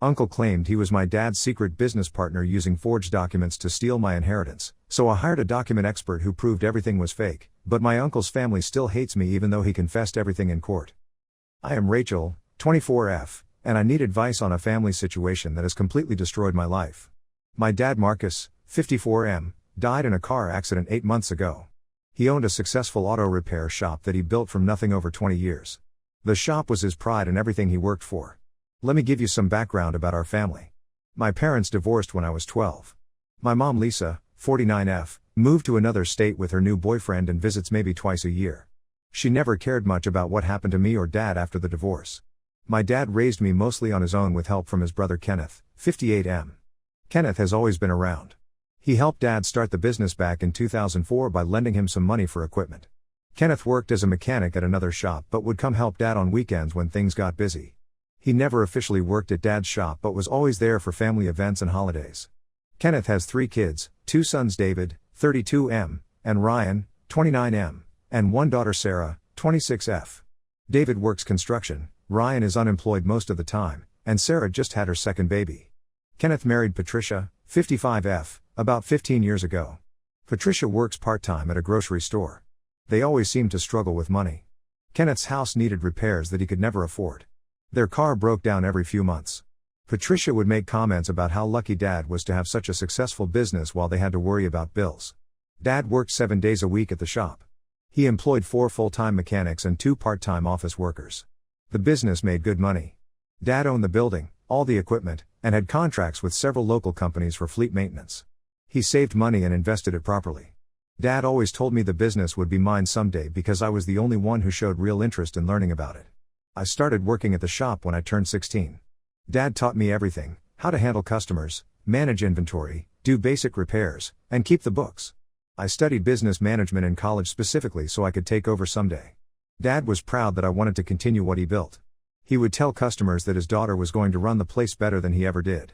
Uncle claimed he was my dad's secret business partner using forged documents to steal my inheritance, so I hired a document expert who proved everything was fake, but my uncle's family still hates me even though he confessed everything in court. I am Rachel, 24F, and I need advice on a family situation that has completely destroyed my life. My dad Marcus, 54M, died in a car accident 8 months ago. He owned a successful auto repair shop that he built from nothing over 20 years. The shop was his pride and everything he worked for. Let me give you some background about our family. My parents divorced when I was 12. My mom Lisa, 49F, moved to another state with her new boyfriend and visits maybe twice a year. She never cared much about what happened to me or dad after the divorce. My dad raised me mostly on his own with help from his brother Kenneth, 58M. Kenneth has always been around. He helped dad start the business back in 2004 by lending him some money for equipment. Kenneth worked as a mechanic at another shop but would come help dad on weekends when things got busy. He never officially worked at dad's shop but was always there for family events and holidays. Kenneth has 3 kids, 2 sons David, 32M, and Ryan, 29M, and 1 daughter Sarah, 26F. David works construction, Ryan is unemployed most of the time, and Sarah just had her second baby. Kenneth married Patricia, 55F, about 15 years ago. Patricia works part-time at a grocery store. They always seem to struggle with money. Kenneth's house needed repairs that he could never afford. Their car broke down every few months. Patricia would make comments about how lucky dad was to have such a successful business while they had to worry about bills. Dad worked 7 days a week at the shop. He employed 4 full-time mechanics and 2 part-time office workers. The business made good money. Dad owned the building, all the equipment, and had contracts with several local companies for fleet maintenance. He saved money and invested it properly. Dad always told me the business would be mine someday because I was the only one who showed real interest in learning about it. I started working at the shop when I turned 16. Dad taught me everything: how to handle customers, manage inventory, do basic repairs, and keep the books. I studied business management in college specifically so I could take over someday. Dad was proud that I wanted to continue what he built. He would tell customers that his daughter was going to run the place better than he ever did.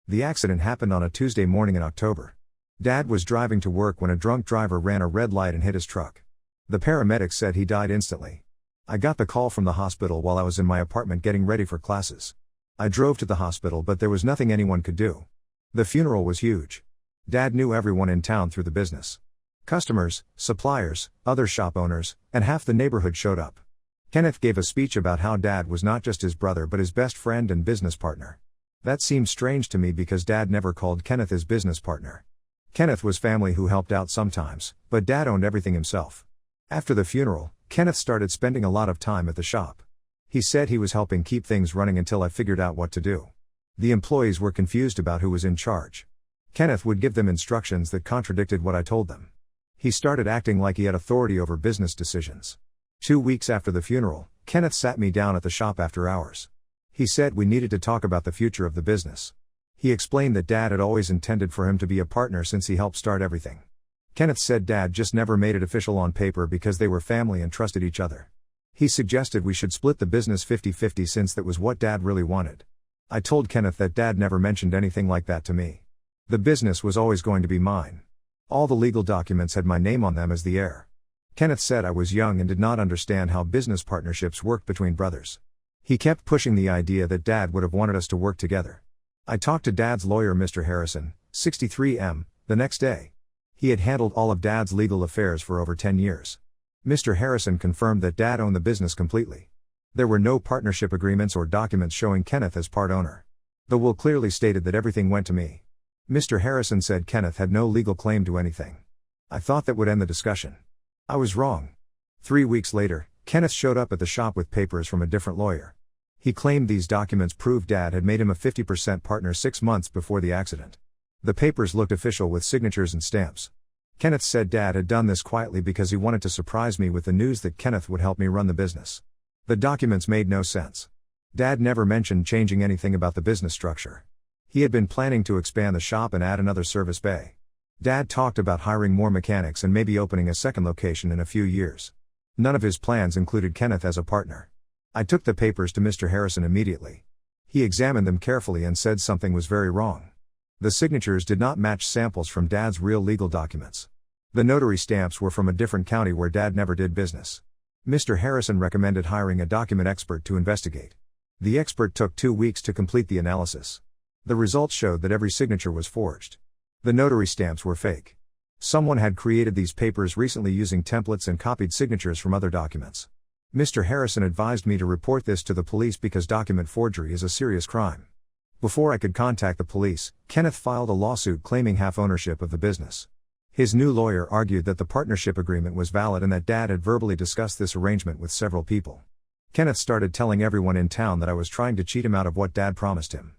The accident happened on a Tuesday morning in October. Dad was driving to work when a drunk driver ran a red light and hit his truck. The paramedics said he died instantly. I got the call from the hospital while I was in my apartment getting ready for classes. I drove to the hospital but there was nothing anyone could do. The funeral was huge. Dad knew everyone in town through the business. Customers, suppliers, other shop owners, and half the neighborhood showed up. Kenneth gave a speech about how Dad was not just his brother but his best friend and business partner. That seemed strange to me because Dad never called Kenneth his business partner. Kenneth was family who helped out sometimes, but Dad owned everything himself. After the funeral, Kenneth started spending a lot of time at the shop. He said he was helping keep things running until I figured out what to do. The employees were confused about who was in charge. Kenneth would give them instructions that contradicted what I told them. He started acting like he had authority over business decisions. 2 weeks after the funeral, Kenneth sat me down at the shop after hours. He said we needed to talk about the future of the business. He explained that Dad had always intended for him to be a partner since he helped start everything. Kenneth said Dad just never made it official on paper because they were family and trusted each other. He suggested we should split the business 50-50 since that was what Dad really wanted. I told Kenneth that Dad never mentioned anything like that to me. The business was always going to be mine. All the legal documents had my name on them as the heir. Kenneth said I was young and did not understand how business partnerships worked between brothers. He kept pushing the idea that Dad would have wanted us to work together. I talked to Dad's lawyer Mr. Harrison, 63M, the next day. He had handled all of Dad's legal affairs for over 10 years. Mr. Harrison confirmed that Dad owned the business completely. There were no partnership agreements or documents showing Kenneth as part owner. The will clearly stated that everything went to me. Mr. Harrison said Kenneth had no legal claim to anything. I thought that would end the discussion. I was wrong. 3 weeks later, Kenneth showed up at the shop with papers from a different lawyer. He claimed these documents proved Dad had made him a 50% partner 6 months before the accident. The papers looked official with signatures and stamps. Kenneth said Dad had done this quietly because he wanted to surprise me with the news that Kenneth would help me run the business. The documents made no sense. Dad never mentioned changing anything about the business structure. He had been planning to expand the shop and add another service bay. Dad talked about hiring more mechanics and maybe opening a second location in a few years. None of his plans included Kenneth as a partner. I took the papers to Mr. Harrison immediately. He examined them carefully and said something was very wrong. The signatures did not match samples from Dad's real legal documents. The notary stamps were from a different county where Dad never did business. Mr. Harrison recommended hiring a document expert to investigate. The expert took 2 weeks to complete the analysis. The results showed that every signature was forged. The notary stamps were fake. Someone had created these papers recently using templates and copied signatures from other documents. Mr. Harrison advised me to report this to the police because document forgery is a serious crime. Before I could contact the police, Kenneth filed a lawsuit claiming half ownership of the business. His new lawyer argued that the partnership agreement was valid and that Dad had verbally discussed this arrangement with several people. Kenneth started telling everyone in town that I was trying to cheat him out of what Dad promised him.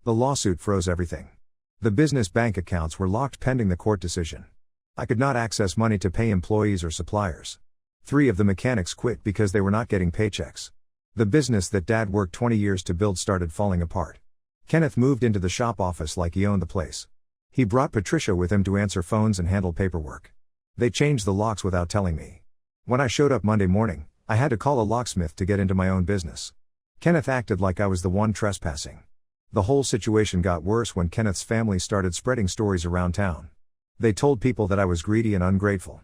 The lawsuit froze everything. The business bank accounts were locked pending the court decision. I could not access money to pay employees or suppliers. 3 of the mechanics quit because they were not getting paychecks. The business that Dad worked 20 years to build started falling apart. Kenneth moved into the shop office like he owned the place. He brought Patricia with him to answer phones and handle paperwork. They changed the locks without telling me. When I showed up Monday morning, I had to call a locksmith to get into my own business. Kenneth acted like I was the one trespassing. The whole situation got worse when Kenneth's family started spreading stories around town. They told people that I was greedy and ungrateful.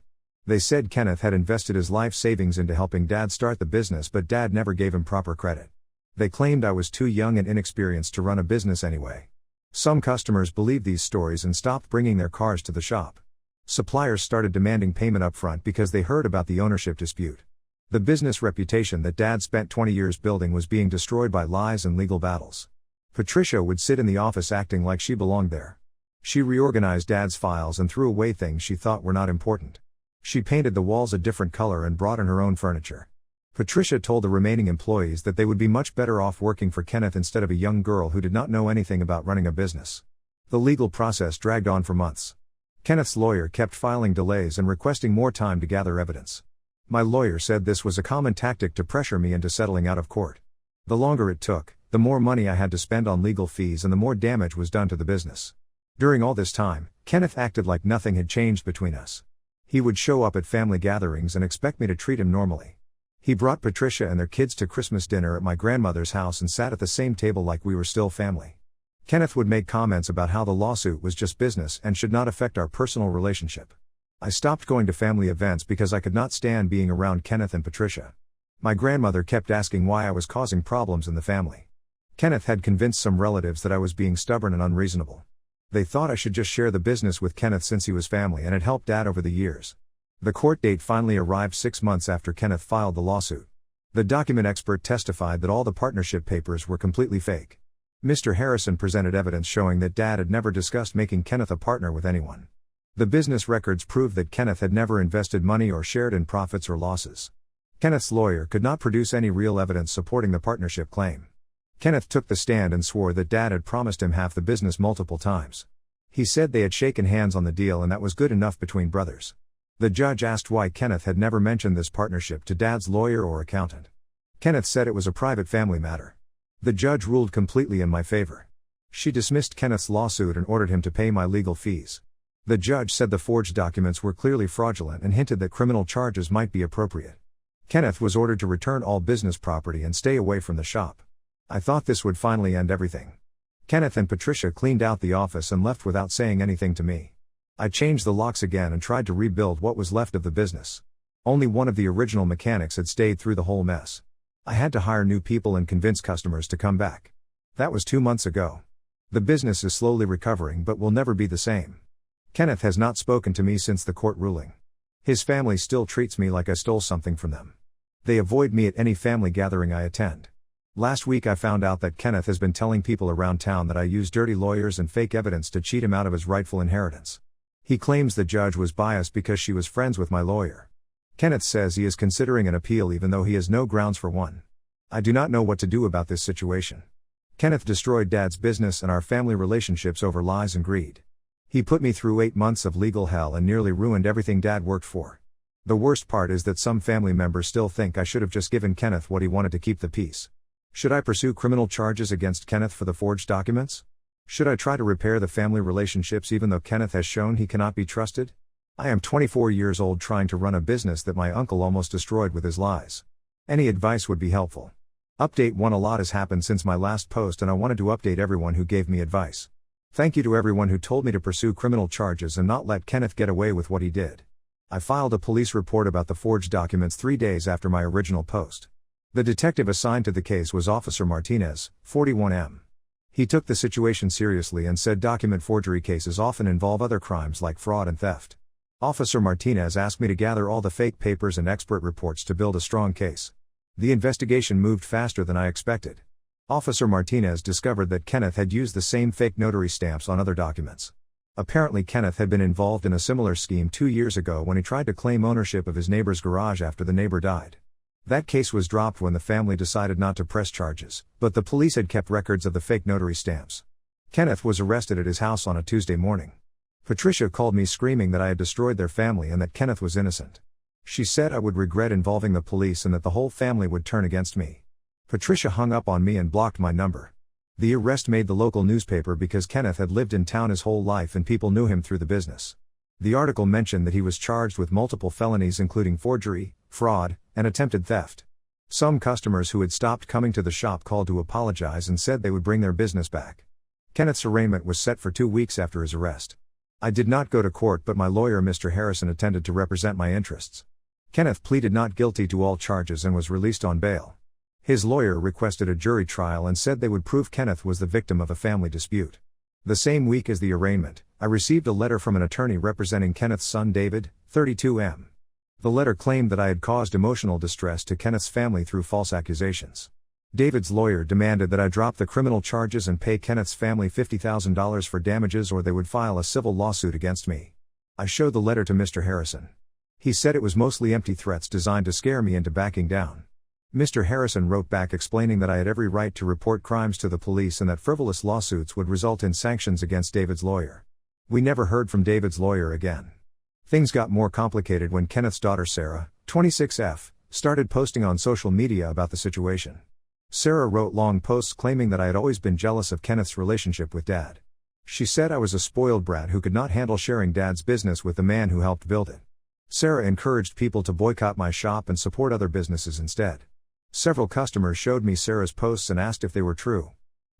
They said Kenneth had invested his life savings into helping Dad start the business, but Dad never gave him proper credit. They claimed I was too young and inexperienced to run a business anyway. Some customers believed these stories and stopped bringing their cars to the shop. Suppliers started demanding payment up front because they heard about the ownership dispute. The business reputation that Dad spent 20 years building was being destroyed by lies and legal battles. Patricia would sit in the office acting like she belonged there. She reorganized Dad's files and threw away things she thought were not important. She painted the walls a different color and brought in her own furniture. Patricia told the remaining employees that they would be much better off working for Kenneth instead of a young girl who did not know anything about running a business. The legal process dragged on for months. Kenneth's lawyer kept filing delays and requesting more time to gather evidence. My lawyer said this was a common tactic to pressure me into settling out of court. The longer it took, the more money I had to spend on legal fees and the more damage was done to the business. During all this time, Kenneth acted like nothing had changed between us. He would show up at family gatherings and expect me to treat him normally. He brought Patricia and their kids to Christmas dinner at my grandmother's house and sat at the same table like we were still family. Kenneth would make comments about how the lawsuit was just business and should not affect our personal relationship. I stopped going to family events because I could not stand being around Kenneth and Patricia. My grandmother kept asking why I was causing problems in the family. Kenneth had convinced some relatives that I was being stubborn and unreasonable. They thought I should just share the business with Kenneth since he was family and had helped Dad over the years. The court date finally arrived 6 months after Kenneth filed the lawsuit. The document expert testified that all the partnership papers were completely fake. Mr. Harrison presented evidence showing that Dad had never discussed making Kenneth a partner with anyone. The business records proved that Kenneth had never invested money or shared in profits or losses. Kenneth's lawyer could not produce any real evidence supporting the partnership claim. Kenneth took the stand and swore that Dad had promised him half the business multiple times. He said they had shaken hands on the deal and that was good enough between brothers. The judge asked why Kenneth had never mentioned this partnership to Dad's lawyer or accountant. Kenneth said it was a private family matter. The judge ruled completely in my favor. She dismissed Kenneth's lawsuit and ordered him to pay my legal fees. The judge said the forged documents were clearly fraudulent and hinted that criminal charges might be appropriate. Kenneth was ordered to return all business property and stay away from the shop. I thought this would finally end everything. Kenneth and Patricia cleaned out the office and left without saying anything to me. I changed the locks again and tried to rebuild what was left of the business. Only one of the original mechanics had stayed through the whole mess. I had to hire new people and convince customers to come back. That was 2 months ago. The business is slowly recovering but will never be the same. Kenneth has not spoken to me since the court ruling. His family still treats me like I stole something from them. They avoid me at any family gathering I attend. Last week I found out that Kenneth has been telling people around town that I use dirty lawyers and fake evidence to cheat him out of his rightful inheritance. He claims the judge was biased because she was friends with my lawyer. Kenneth says he is considering an appeal even though he has no grounds for one. I do not know what to do about this situation. Kenneth destroyed Dad's business and our family relationships over lies and greed. He put me through 8 months of legal hell and nearly ruined everything Dad worked for. The worst part is that some family members still think I should have just given Kenneth what he wanted to keep the peace. Should I pursue criminal charges against Kenneth for the forged documents? Should I try to repair the family relationships even though Kenneth has shown he cannot be trusted? I am 24 years old trying to run a business that my uncle almost destroyed with his lies. Any advice would be helpful. Update 1: A lot has happened since my last post and I wanted to update everyone who gave me advice. Thank you to everyone who told me to pursue criminal charges and not let Kenneth get away with what he did. I filed a police report about the forged documents 3 days after my original post. The detective assigned to the case was Officer Martinez, 41M. He took the situation seriously and said document forgery cases often involve other crimes like fraud and theft. Officer Martinez asked me to gather all the fake papers and expert reports to build a strong case. The investigation moved faster than I expected. Officer Martinez discovered that Kenneth had used the same fake notary stamps on other documents. Apparently Kenneth had been involved in a similar scheme 2 years ago when he tried to claim ownership of his neighbor's garage after the neighbor died. That case was dropped when the family decided not to press charges, but the police had kept records of the fake notary stamps. Kenneth was arrested at his house on a Tuesday morning. Patricia called me screaming that I had destroyed their family and that Kenneth was innocent. She said I would regret involving the police and that the whole family would turn against me. Patricia hung up on me and blocked my number. The arrest made the local newspaper because Kenneth had lived in town his whole life and people knew him through the business. The article mentioned that he was charged with multiple felonies including forgery, fraud, and attempted theft. Some customers who had stopped coming to the shop called to apologize and said they would bring their business back. Kenneth's arraignment was set for 2 weeks after his arrest. I did not go to court, but my lawyer Mr. Harrison attended to represent my interests. Kenneth pleaded not guilty to all charges and was released on bail. His lawyer requested a jury trial and said they would prove Kenneth was the victim of a family dispute. The same week as the arraignment, I received a letter from an attorney representing Kenneth's son David, 32M. The letter claimed that I had caused emotional distress to Kenneth's family through false accusations. David's lawyer demanded that I drop the criminal charges and pay Kenneth's family $50,000 for damages or they would file a civil lawsuit against me. I showed the letter to Mr. Harrison. He said it was mostly empty threats designed to scare me into backing down. Mr. Harrison wrote back explaining that I had every right to report crimes to the police and that frivolous lawsuits would result in sanctions against David's lawyer. We never heard from David's lawyer again. Things got more complicated when Kenneth's daughter Sarah, 26F, started posting on social media about the situation. Sarah wrote long posts claiming that I had always been jealous of Kenneth's relationship with Dad. She said I was a spoiled brat who could not handle sharing Dad's business with the man who helped build it. Sarah encouraged people to boycott my shop and support other businesses instead. Several customers showed me Sarah's posts and asked if they were true.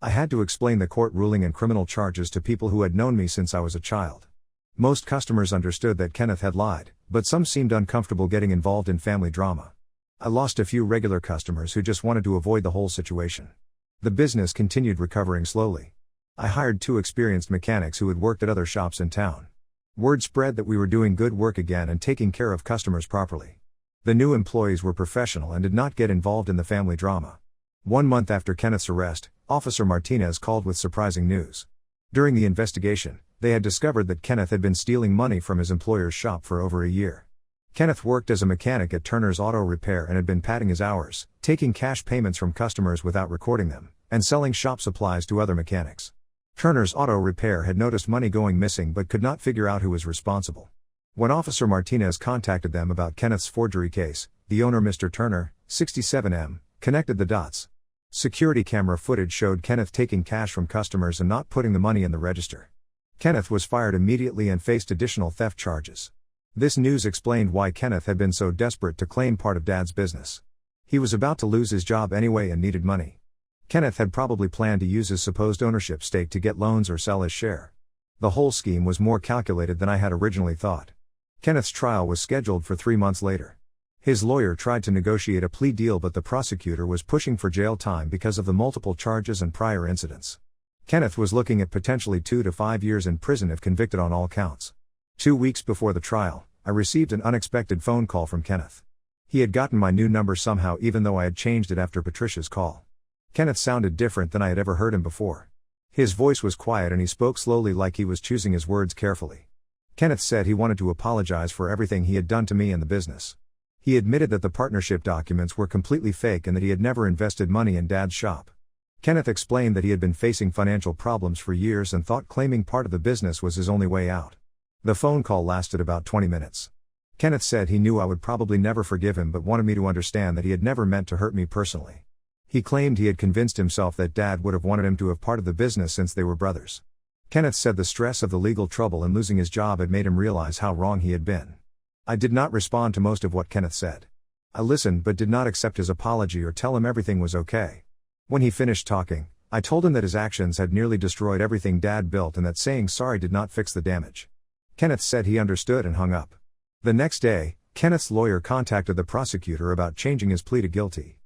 I had to explain the court ruling and criminal charges to people who had known me since I was a child. Most customers understood that Kenneth had lied, but some seemed uncomfortable getting involved in family drama. I lost a few regular customers who just wanted to avoid the whole situation. The business continued recovering slowly. I hired 2 experienced mechanics who had worked at other shops in town. Word spread that we were doing good work again and taking care of customers properly. The new employees were professional and did not get involved in the family drama. 1 month after Kenneth's arrest, Officer Martinez called with surprising news. During the investigation, they had discovered that Kenneth had been stealing money from his employer's shop for over a year. Kenneth worked as a mechanic at Turner's Auto Repair and had been padding his hours, taking cash payments from customers without recording them, and selling shop supplies to other mechanics. Turner's Auto Repair had noticed money going missing but could not figure out who was responsible. When Officer Martinez contacted them about Kenneth's forgery case, the owner Mr. Turner, 67M, connected the dots. Security camera footage showed Kenneth taking cash from customers and not putting the money in the register. Kenneth was fired immediately and faced additional theft charges. This news explained why Kenneth had been so desperate to claim part of Dad's business. He was about to lose his job anyway and needed money. Kenneth had probably planned to use his supposed ownership stake to get loans or sell his share. The whole scheme was more calculated than I had originally thought. Kenneth's trial was scheduled for 3 months later. His lawyer tried to negotiate a plea deal, but the prosecutor was pushing for jail time because of the multiple charges and prior incidents. Kenneth was looking at potentially 2 to 5 years in prison if convicted on all counts. 2 weeks before the trial, I received an unexpected phone call from Kenneth. He had gotten my new number somehow even though I had changed it after Patricia's call. Kenneth sounded different than I had ever heard him before. His voice was quiet and he spoke slowly like he was choosing his words carefully. Kenneth said he wanted to apologize for everything he had done to me and the business. He admitted that the partnership documents were completely fake and that he had never invested money in Dad's shop. Kenneth explained that he had been facing financial problems for years and thought claiming part of the business was his only way out. The phone call lasted about 20 minutes. Kenneth said he knew I would probably never forgive him but wanted me to understand that he had never meant to hurt me personally. He claimed he had convinced himself that Dad would have wanted him to have part of the business since they were brothers. Kenneth said the stress of the legal trouble and losing his job had made him realize how wrong he had been. I did not respond to most of what Kenneth said. I listened but did not accept his apology or tell him everything was okay. When he finished talking, I told him that his actions had nearly destroyed everything Dad built and that saying sorry did not fix the damage. Kenneth said he understood and hung up. The next day, Kenneth's lawyer contacted the prosecutor about changing his plea to guilty.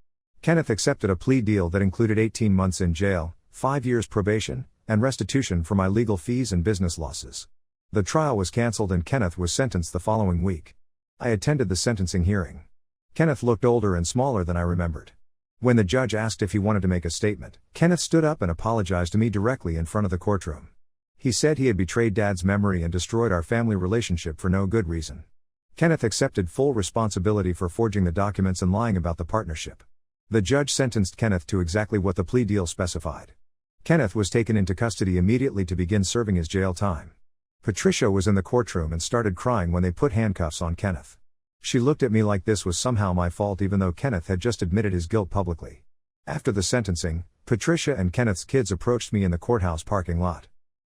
Kenneth accepted a plea deal that included 18 months in jail, 5 years probation, and restitution for my legal fees and business losses. The trial was cancelled and Kenneth was sentenced the following week. I attended the sentencing hearing. Kenneth looked older and smaller than I remembered. When the judge asked if he wanted to make a statement, Kenneth stood up and apologized to me directly in front of the courtroom. He said he had betrayed Dad's memory and destroyed our family relationship for no good reason. Kenneth accepted full responsibility for forging the documents and lying about the partnership. The judge sentenced Kenneth to exactly what the plea deal specified. Kenneth was taken into custody immediately to begin serving his jail time. Patricia was in the courtroom and started crying when they put handcuffs on Kenneth. She looked at me like this was somehow my fault even though Kenneth had just admitted his guilt publicly. After the sentencing, Patricia and Kenneth's kids approached me in the courthouse parking lot.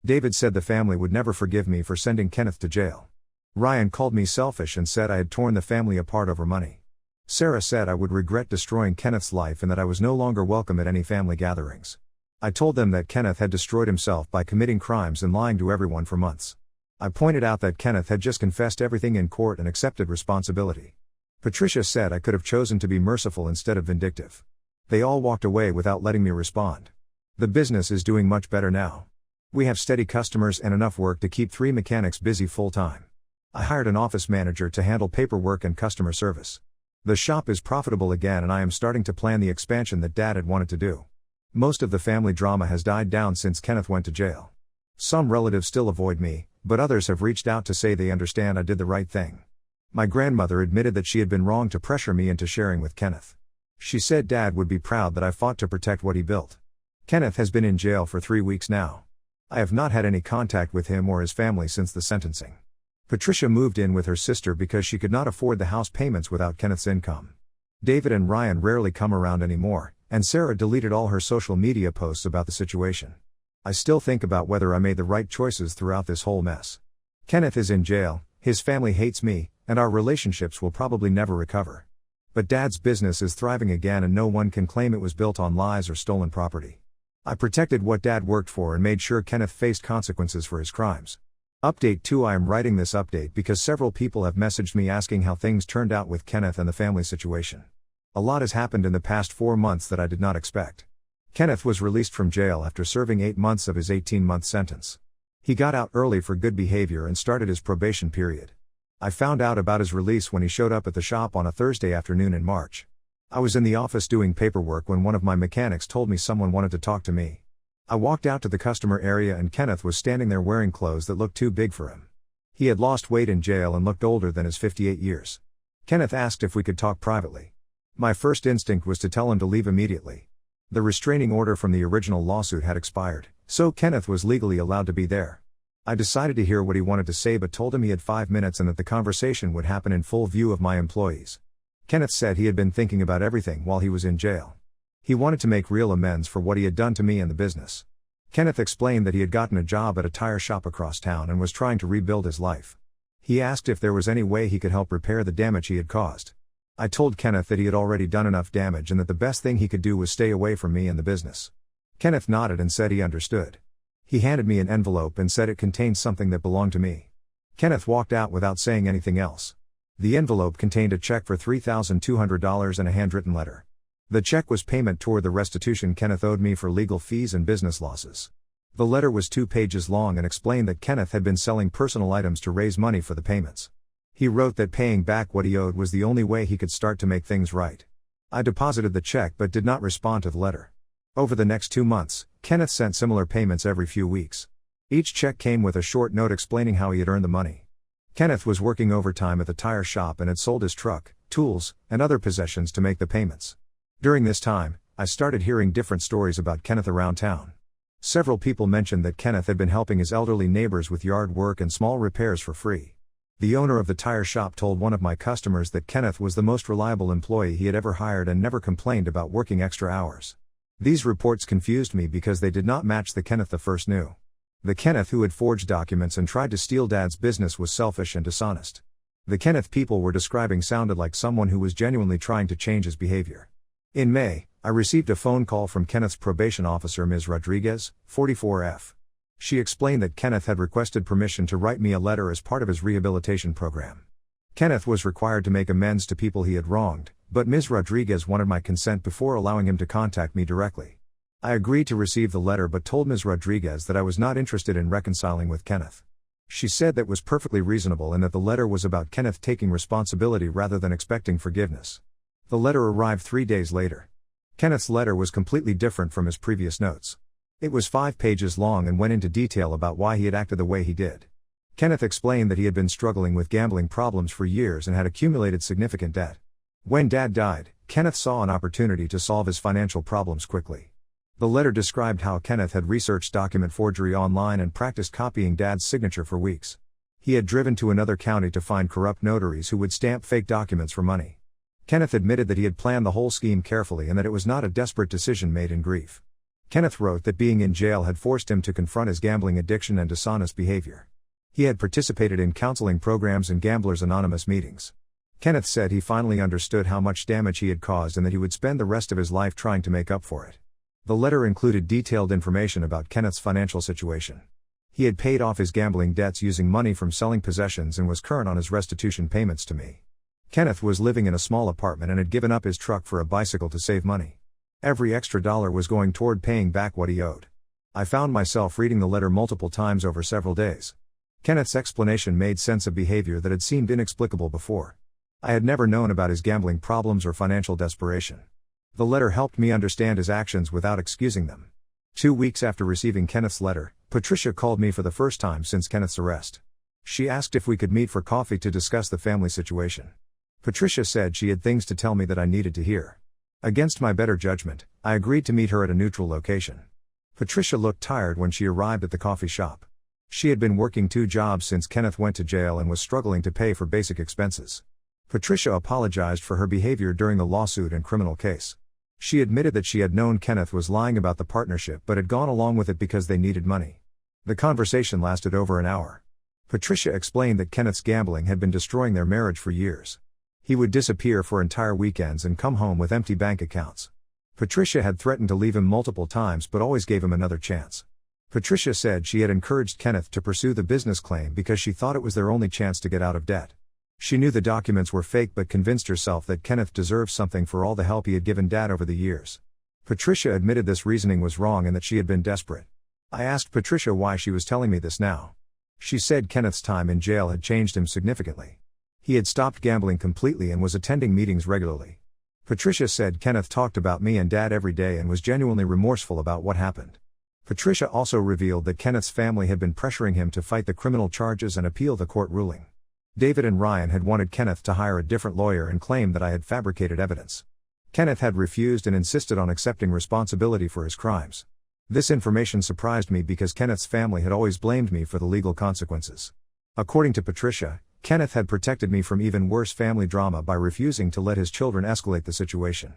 David said the family would never forgive me for sending Kenneth to jail. Ryan called me selfish and said I had torn the family apart over money. Sarah said I would regret destroying Kenneth's life and that I was no longer welcome at any family gatherings. I told them that Kenneth had destroyed himself by committing crimes and lying to everyone for months. I pointed out that Kenneth had just confessed everything in court and accepted responsibility. Patricia said I could have chosen to be merciful instead of vindictive. They all walked away without letting me respond. The business is doing much better now. We have steady customers and enough work to keep 3 mechanics busy full-time. I hired an office manager to handle paperwork and customer service. The shop is profitable again and I am starting to plan the expansion that Dad had wanted to do. Most of the family drama has died down since Kenneth went to jail. Some relatives still avoid me, but others have reached out to say they understand I did the right thing. My grandmother admitted that she had been wrong to pressure me into sharing with Kenneth. She said Dad would be proud that I fought to protect what he built. Kenneth has been in jail for 3 weeks now. I have not had any contact with him or his family since the sentencing. Patricia moved in with her sister because she could not afford the house payments without Kenneth's income. David and Ryan rarely come around anymore, and Sarah deleted all her social media posts about the situation. I still think about whether I made the right choices throughout this whole mess. Kenneth is in jail, his family hates me, and our relationships will probably never recover. But Dad's business is thriving again and no one can claim it was built on lies or stolen property. I protected what Dad worked for and made sure Kenneth faced consequences for his crimes. Update 2: I am writing this update because several people have messaged me asking how things turned out with Kenneth and the family situation. A lot has happened in the past 4 months that I did not expect. Kenneth was released from jail after serving 8 months of his 18-month sentence. He got out early for good behavior and started his probation period. I found out about his release when he showed up at the shop on a Thursday afternoon in March. I was in the office doing paperwork when one of my mechanics told me someone wanted to talk to me. I walked out to the customer area and Kenneth was standing there wearing clothes that looked too big for him. He had lost weight in jail and looked older than his 58 years. Kenneth asked if we could talk privately. My first instinct was to tell him to leave immediately. The restraining order from the original lawsuit had expired, so Kenneth was legally allowed to be there. I decided to hear what he wanted to say but told him he had 5 minutes and that the conversation would happen in full view of my employees. Kenneth said he had been thinking about everything while he was in jail. He wanted to make real amends for what he had done to me and the business. Kenneth explained that he had gotten a job at a tire shop across town and was trying to rebuild his life. He asked if there was any way he could help repair the damage he had caused. I told Kenneth that he had already done enough damage and that the best thing he could do was stay away from me and the business. Kenneth nodded and said he understood. He handed me an envelope and said it contained something that belonged to me. Kenneth walked out without saying anything else. The envelope contained a check for $3,200 and a handwritten letter. The check was payment toward the restitution Kenneth owed me for legal fees and business losses. The letter was 2 pages long and explained that Kenneth had been selling personal items to raise money for the payments. He wrote that paying back what he owed was the only way he could start to make things right. I deposited the check but did not respond to the letter. Over the next 2 months, Kenneth sent similar payments every few weeks. Each check came with a short note explaining how he had earned the money. Kenneth was working overtime at the tire shop and had sold his truck, tools, and other possessions to make the payments. During this time, I started hearing different stories about Kenneth around town. Several people mentioned that Kenneth had been helping his elderly neighbors with yard work and small repairs for free. The owner of the tire shop told one of my customers that Kenneth was the most reliable employee he had ever hired and never complained about working extra hours. These reports confused me because they did not match the Kenneth I first knew. The Kenneth who had forged documents and tried to steal Dad's business was selfish and dishonest. The Kenneth people were describing sounded like someone who was genuinely trying to change his behavior. In May, I received a phone call from Kenneth's probation officer Ms. Rodriguez, 44F. She explained that Kenneth had requested permission to write me a letter as part of his rehabilitation program. Kenneth was required to make amends to people he had wronged, But Ms. Rodriguez wanted my consent before allowing him to contact me directly. I agreed to receive the letter but told Ms. Rodriguez that I was not interested in reconciling with Kenneth. She said that was perfectly reasonable and that the letter was about Kenneth taking responsibility rather than expecting forgiveness. The letter arrived 3 days later. Kenneth's letter was completely different from his previous notes. It was 5 pages long and went into detail about why he had acted the way he did. Kenneth explained that he had been struggling with gambling problems for years and had accumulated significant debt. When Dad died, Kenneth saw an opportunity to solve his financial problems quickly. The letter described how Kenneth had researched document forgery online and practiced copying Dad's signature for weeks. He had driven to another county to find corrupt notaries who would stamp fake documents for money. Kenneth admitted that he had planned the whole scheme carefully and that it was not a desperate decision made in grief. Kenneth wrote that being in jail had forced him to confront his gambling addiction and dishonest behavior. He had participated in counseling programs and Gamblers Anonymous meetings. Kenneth said he finally understood how much damage he had caused and that he would spend the rest of his life trying to make up for it. The letter included detailed information about Kenneth's financial situation. He had paid off his gambling debts using money from selling possessions and was current on his restitution payments to me. Kenneth was living in a small apartment and had given up his truck for a bicycle to save money. Every extra dollar was going toward paying back what he owed. I found myself reading the letter multiple times over several days. Kenneth's explanation made sense of behavior that had seemed inexplicable before. I had never known about his gambling problems or financial desperation. The letter helped me understand his actions without excusing them. 2 weeks after receiving Kenneth's letter, Patricia called me for the first time since Kenneth's arrest. She asked if we could meet for coffee to discuss the family situation. Patricia said she had things to tell me that I needed to hear. Against my better judgment, I agreed to meet her at a neutral location. Patricia looked tired when she arrived at the coffee shop. She had been working 2 jobs since Kenneth went to jail and was struggling to pay for basic expenses. Patricia apologized for her behavior during the lawsuit and criminal case. She admitted that she had known Kenneth was lying about the partnership but had gone along with it because they needed money. The conversation lasted over an hour. Patricia explained that Kenneth's gambling had been destroying their marriage for years. He would disappear for entire weekends and come home with empty bank accounts. Patricia had threatened to leave him multiple times but always gave him another chance. Patricia said she had encouraged Kenneth to pursue the business claim because she thought it was their only chance to get out of debt. She knew the documents were fake but convinced herself that Kenneth deserved something for all the help he had given Dad over the years. Patricia admitted this reasoning was wrong and that she had been desperate. I asked Patricia why she was telling me this now. She said Kenneth's time in jail had changed him significantly. He had stopped gambling completely and was attending meetings regularly. Patricia said Kenneth talked about me and Dad every day and was genuinely remorseful about what happened. Patricia also revealed that Kenneth's family had been pressuring him to fight the criminal charges and appeal the court ruling. David and Ryan had wanted Kenneth to hire a different lawyer and claimed that I had fabricated evidence. Kenneth had refused and insisted on accepting responsibility for his crimes. This information surprised me because Kenneth's family had always blamed me for the legal consequences. According to Patricia, Kenneth had protected me from even worse family drama by refusing to let his children escalate the situation.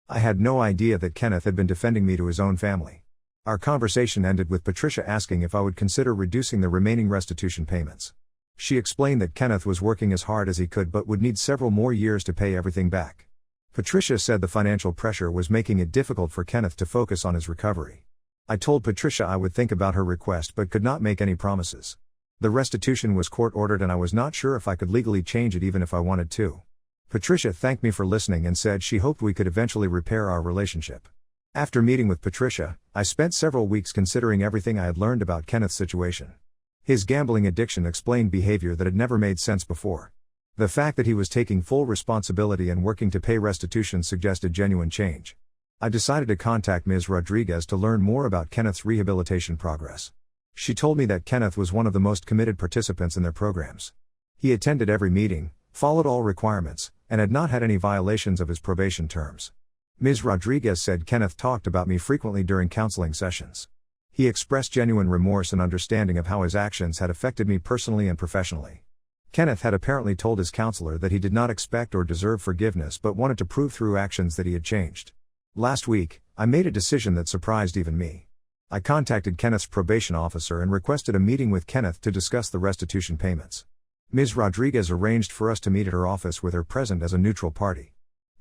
I had no idea that Kenneth had been defending me to his own family. Our conversation ended with Patricia asking if I would consider reducing the remaining restitution payments. She explained that Kenneth was working as hard as he could but would need several more years to pay everything back. Patricia said the financial pressure was making it difficult for Kenneth to focus on his recovery. I told Patricia I would think about her request but could not make any promises. The restitution was court-ordered and I was not sure if I could legally change it even if I wanted to. Patricia thanked me for listening and said she hoped we could eventually repair our relationship. After meeting with Patricia, I spent several weeks considering everything I had learned about Kenneth's situation. His gambling addiction explained behavior that had never made sense before. The fact that he was taking full responsibility and working to pay restitution suggested genuine change. I decided to contact Ms. Rodriguez to learn more about Kenneth's rehabilitation progress. She told me that Kenneth was one of the most committed participants in their programs. He attended every meeting, followed all requirements, and had not had any violations of his probation terms. Ms. Rodriguez said Kenneth talked about me frequently during counseling sessions. He expressed genuine remorse and understanding of how his actions had affected me personally and professionally. Kenneth had apparently told his counselor that he did not expect or deserve forgiveness but wanted to prove through actions that he had changed. Last week, I made a decision that surprised even me. I contacted Kenneth's probation officer and requested a meeting with Kenneth to discuss the restitution payments. Ms. Rodriguez arranged for us to meet at her office with her present as a neutral party.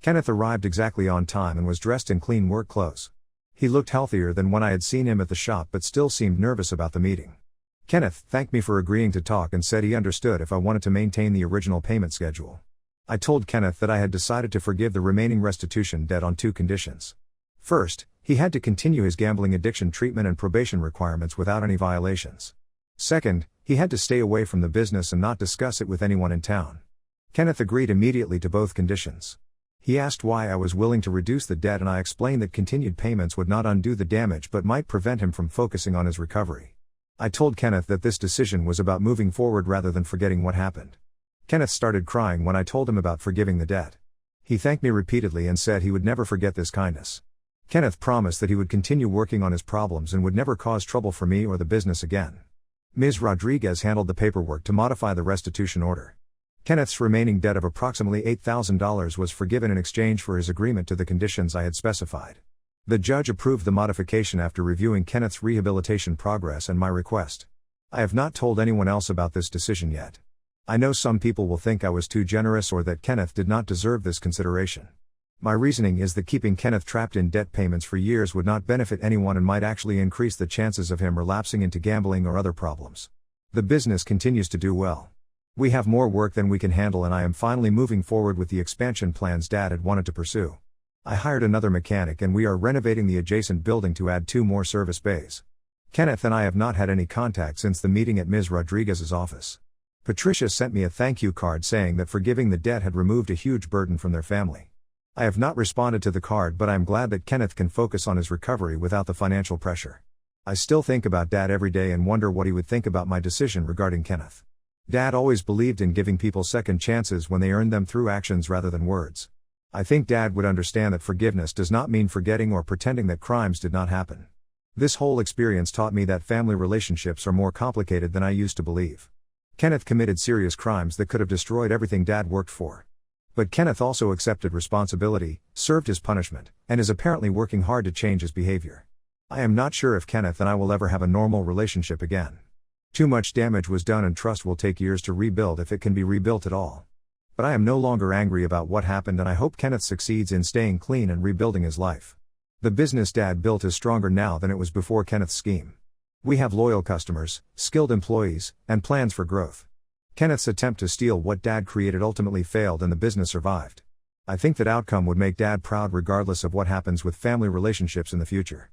Kenneth arrived exactly on time and was dressed in clean work clothes. He looked healthier than when I had seen him at the shop but still seemed nervous about the meeting. Kenneth thanked me for agreeing to talk and said he understood if I wanted to maintain the original payment schedule. I told Kenneth that I had decided to forgive the remaining restitution debt on 2 conditions. First, he had to continue his gambling addiction treatment and probation requirements without any violations. Second, he had to stay away from the business and not discuss it with anyone in town. Kenneth agreed immediately to both conditions. He asked why I was willing to reduce the debt, and I explained that continued payments would not undo the damage but might prevent him from focusing on his recovery. I told Kenneth that this decision was about moving forward rather than forgetting what happened. Kenneth started crying when I told him about forgiving the debt. He thanked me repeatedly and said he would never forget this kindness. Kenneth promised that he would continue working on his problems and would never cause trouble for me or the business again. Ms. Rodriguez handled the paperwork to modify the restitution order. Kenneth's remaining debt of approximately $8,000 was forgiven in exchange for his agreement to the conditions I had specified. The judge approved the modification after reviewing Kenneth's rehabilitation progress and my request. I have not told anyone else about this decision yet. I know some people will think I was too generous or that Kenneth did not deserve this consideration. My reasoning is that keeping Kenneth trapped in debt payments for years would not benefit anyone and might actually increase the chances of him relapsing into gambling or other problems. The business continues to do well. We have more work than we can handle, and I am finally moving forward with the expansion plans Dad had wanted to pursue. I hired another mechanic and we are renovating the adjacent building to add 2 more service bays. Kenneth and I have not had any contact since the meeting at Ms. Rodriguez's office. Patricia sent me a thank you card saying that forgiving the debt had removed a huge burden from their family. I have not responded to the card, but I am glad that Kenneth can focus on his recovery without the financial pressure. I still think about Dad every day and wonder what he would think about my decision regarding Kenneth. Dad always believed in giving people second chances when they earned them through actions rather than words. I think Dad would understand that forgiveness does not mean forgetting or pretending that crimes did not happen. This whole experience taught me that family relationships are more complicated than I used to believe. Kenneth committed serious crimes that could have destroyed everything Dad worked for. But Kenneth also accepted responsibility, served his punishment, and is apparently working hard to change his behavior. I am not sure if Kenneth and I will ever have a normal relationship again. Too much damage was done and trust will take years to rebuild if it can be rebuilt at all. But I am no longer angry about what happened, and I hope Kenneth succeeds in staying clean and rebuilding his life. The business Dad built is stronger now than it was before Kenneth's scheme. We have loyal customers, skilled employees, and plans for growth. Kenneth's attempt to steal what Dad created ultimately failed and the business survived. I think that outcome would make Dad proud regardless of what happens with family relationships in the future.